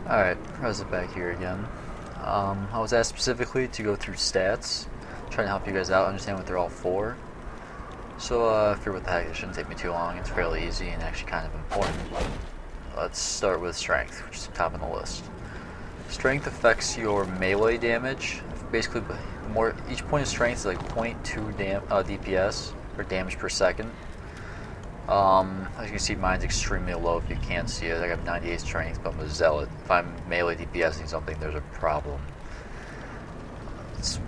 Alright, Reza back here again. I was asked specifically to go through stats, trying to help you guys out, understand what they're all for. So, if you're with the heck, it shouldn't take me too long. It's fairly easy and actually kind of important. Let's start with strength, which is the top of the list. Strength affects your melee damage. Basically, each point of strength is like 0.2 DPS, or damage per second. As you can see, mine's extremely low if you can't see it. I got 98 strength, but I'm a zealot. If I'm melee DPSing something, there's a problem. It's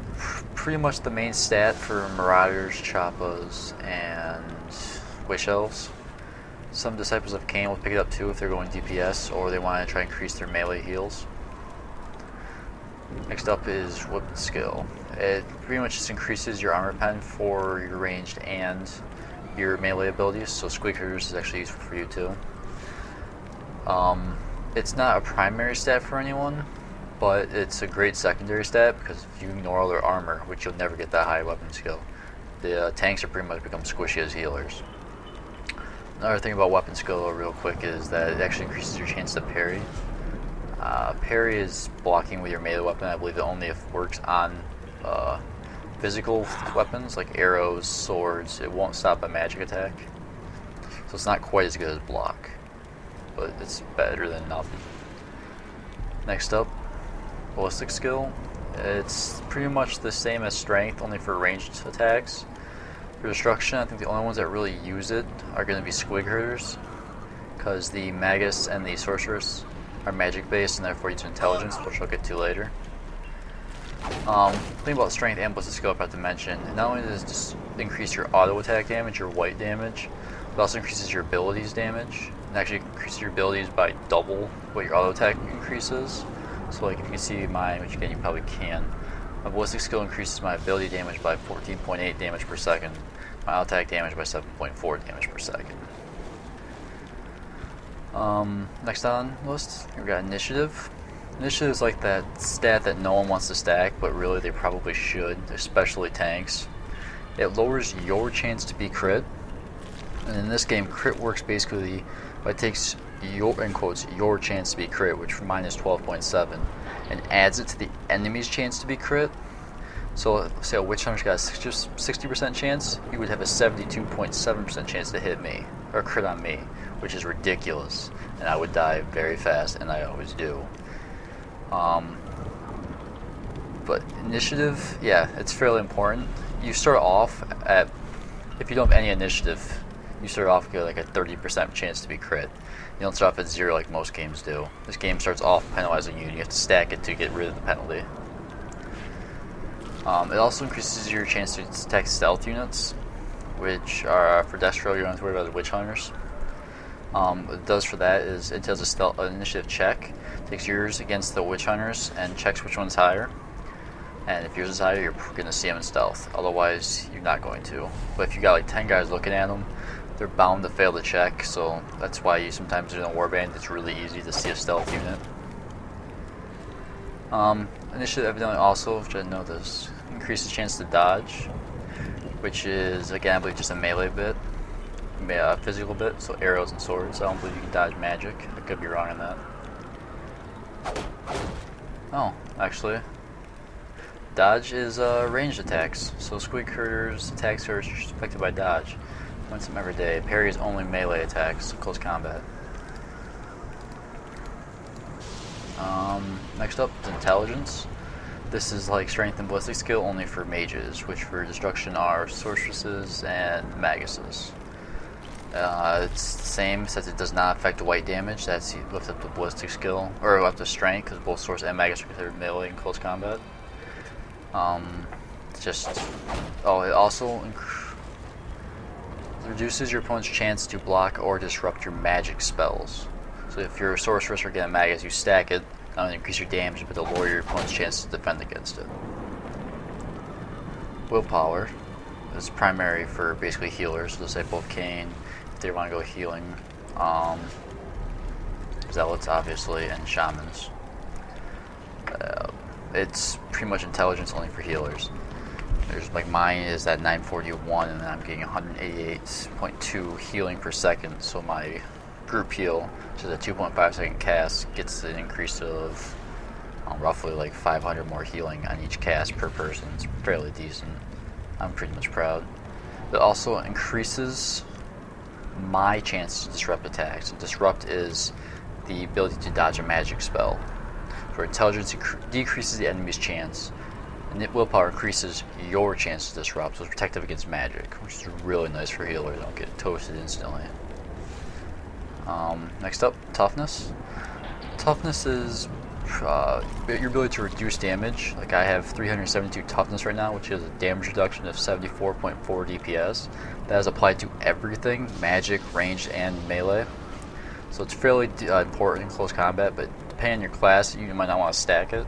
pretty much the main stat for Marauders, Chappas, and Witch Elves. Some Disciples of Cain will pick it up too if they're going DPS, or they want to try and increase their melee heals. Next up is Weapon Skill. It pretty much just increases your armor pen for your ranged and your melee abilities, so Squig Herders is actually useful for you too. It's not a primary stat for anyone, but it's a great secondary stat because if you ignore all their armor, which you'll never get that high weapon skill, the tanks are pretty much become squishy as healers. Another thing about weapon skill real quick is that it actually increases your chance to parry. Parry is blocking with your melee weapon. I believe it only works on physical weapons like arrows, swords. It won't stop a magic attack. So it's not quite as good as block, but it's better than nothing. Next up, ballistic skill. It's pretty much the same as strength, only for ranged attacks. For destruction, I think the only ones that really use it are going to be Squig Herders, because the Magus and the Sorceress are magic based and therefore use intelligence, which I'll get to later. The thing about strength and ballistic skill I have to mention, not only does it just increase your auto attack damage, your white damage, it also increases your abilities damage. It actually increases your abilities by double what your auto attack increases. So like if you can see mine, which again you probably can, my ballistic skill increases my ability damage by 14.8 damage per second, my auto attack damage by 7.4 damage per second. Next on the list, we've got initiative. Initiative is like that stat that no one wants to stack, but really they probably should, especially tanks. It lowers your chance to be crit, and in this game, crit works basically by it takes your, in quotes, your chance to be crit, which for mine is 12.7, and adds it to the enemy's chance to be crit. So, say a Witch Hunter's got a 60% chance, you would have a 72.7% chance to hit me, or crit on me, which is ridiculous, and I would die very fast, and I always do. But initiative, yeah, it's fairly important. You start off at, if you don't have any initiative, you start off with like a 30% chance to be crit. You don't start off at 0 like most games do. This game starts off penalizing you, and you have to stack it to get rid of the penalty. It also increases your chance to attack stealth units, which are, for Destro, you don't have to worry about the Witch Hunters. What it does for that is it does an initiative check, takes yours against the Witch Hunters, and checks which one's higher. And if yours is higher, you're going to see them in stealth. Otherwise, you're not going to. But if you got like 10 guys looking at them, they're bound to fail the check. So that's why you sometimes in a warband, it's really easy to see a stealth unit. Initiative evidently also, which I didn't know this, increases chance to dodge, which is again I believe just a melee bit. Physical bit, so arrows and swords. I don't believe you can dodge magic. I could be wrong on that. Oh, actually, dodge is ranged attacks. So Squig Herders attacks are affected by dodge. Once them every day. Parry is only melee attacks, close combat. Next up is intelligence. This is like strength and ballistic skill only for mages, which for destruction are sorceresses and maguses. It's the same, since it does not affect white damage. That's you lift up the ballistic skill, or lift up strength, because both Source and Magus are considered melee in close combat. It also reduces your opponent's chance to block or disrupt your magic spells. So if you're a Sorceress or get a Magus, you stack it, not only increase your damage, but to lower your opponent's chance to defend against it. Willpower is primary for basically healers, so Disciple of Cain, if they want to go healing, Zealots obviously, and Shamans. It's pretty much intelligence only for healers. There's like mine is at 941 and I'm getting 188.2 healing per second, so my group heal, which is a 2.5 second cast, gets an increase of roughly like 500 more healing on each cast per person. It's fairly decent. I'm pretty much proud. It also increases my chance to disrupt attacks. Disrupt is the ability to dodge a magic spell. For intelligence, it decreases the enemy's chance, and willpower increases your chance to disrupt, so it's protective against magic, which is really nice for healers. Don't get toasted instantly. Next up, toughness. Toughness is your ability to reduce damage. Like I have 372 toughness right now, which is a damage reduction of 74.4 DPS. That is applied to everything, magic, ranged, and melee. So it's fairly important in close combat, but depending on your class, you might not want to stack it.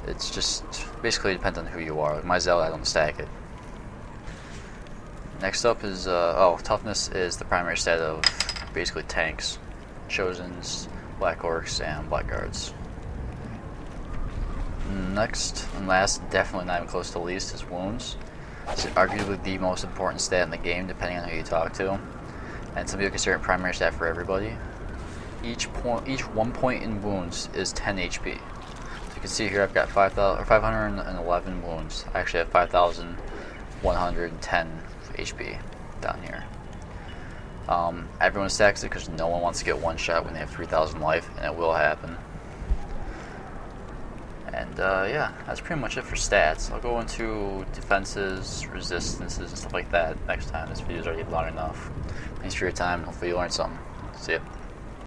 It's just basically depends on who you are. Like my Zealot, I don't stack it. Next up is toughness is the primary stat of basically tanks, Chosens, Black Orcs, and Blackguards. Next and last, definitely not even close to least, is wounds. It's arguably the most important stat in the game, depending on who you talk to, and some people consider it primary stat for everybody. Each 1 point in wounds is 10 HP. So you can see here I've got 511 wounds. I actually have 5,110 HP down here. Everyone stacks it because no one wants to get one shot when they have 3,000 life, and it will happen. And yeah, that's pretty much it for stats. I'll go into defenses, resistances, and stuff like that next time. This video's already long enough. Thanks for your time. Hopefully you learned something. See ya.